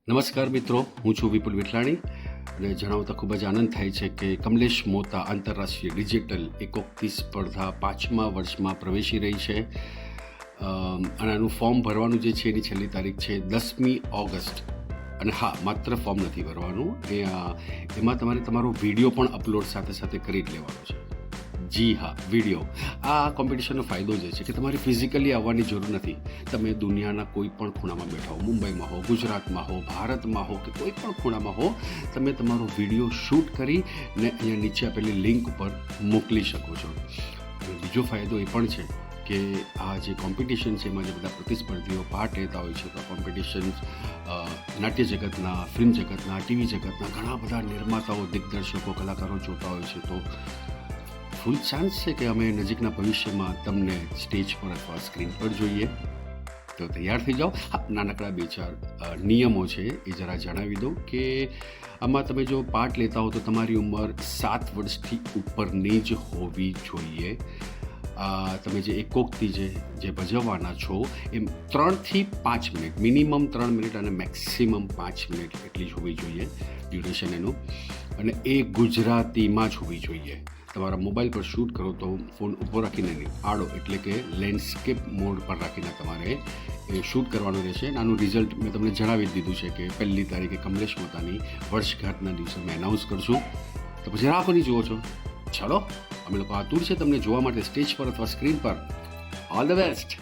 નમસ્કાર મિત્રો, હું છું વિપુલ વિઠલાણી અને જણાવતા ખૂબ જ આનંદ થાય છે કે કમલેશ મોતા આંતરરાષ્ટ્રીય ડિજિટલ એકોક્તિ સ્પર્ધા 5મા વર્ષમાં પ્રવેશી રહી છે અને આનું ફોર્મ ભરવાનું જે છે એની છેલ્લી તારીખ છે 10મી ઓગસ્ટ. અને હા, માત્ર ફોર્મ નથી ભરવાનું, એમાં તમારે તમારો વિડીયો પણ અપલોડ સાથે સાથે કરી જ લેવાનો છે. જી હા, વિડીયો. આ કોમ્પિટિશનનો ફાયદો જે છે કે તમારે ફિઝિકલી આવવાની જરૂર નથી. તમે દુનિયાના કોઈ પણ ખૂણામાં બેઠા હો, મુંબઈમાં હો, ગુજરાતમાં હો, ભારતમાં હો કે કોઈ પણ ખૂણામાં હો, તમે તમારો વિડીયો શૂટ કરી ને અહીંયા નીચે આપેલી લિંક ઉપર મોકલી શકો છો. અને બીજો ફાયદો એ પણ છે કે આ જે કોમ્પિટિશન છે એમાં જે બધા પ્રતિસ્પર્ધીઓ પાર્ટ લેતા હોય છે, તો આ કોમ્પિટિશન નાટ્ય જગતના, ફિલ્મ જગતના, ટીવી જગતના ઘણા બધા નિર્માતાઓ, દિગ્દર્શકો, કલાકારો જોતા હોય છે. તો ફૂલ ચાન્સ છે કે અમે નજીકના ભવિષ્યમાં તમને સ્ટેજ પર અથવા સ્ક્રીન પર જોઈએ. તો તૈયાર થઈ જાઓ. હા, નાનકડા 2-4 નિયમો છે એ જરા જણાવી દઉં કે આમાં તમે જો પાર્ટ લેતા હો તો તમારી ઉંમર 7 વર્ષથી ઉપરની જ હોવી જોઈએ. તમે જે એકોક્તિ જે ભજવવાના છો એમ 3થી 5 મિનિટ, મિનિમમ 3 મિનિટ અને મેક્સિમમ 5 મિનિટ એટલી જ હોવી જોઈએ ડ્યુરેશન એનું. અને એ ગુજરાતીમાં જ હોવી જોઈએ. તમારા મોબાઈલ પર શૂટ કરો તો ફોન ઊભો રાખીને નહીં, આડો એટલે કે લેન્ડસ્કેપ મોડ પર રાખીને તમારે એ શૂટ કરવાનું રહેશે. અને આનું રિઝલ્ટ મેં તમને જણાવી જ દીધું છે કે 1લી તારીખે કમલેશ મોતાની વર્ષગાંઠના દિવસે અમે એનાઉન્સ કરશું. તો પછી રાહ કરી જુઓ છો. ચાલો, અમે લોકો આતુર છે તમને જોવા માટે સ્ટેજ પર અથવા સ્ક્રીન પર. All the best.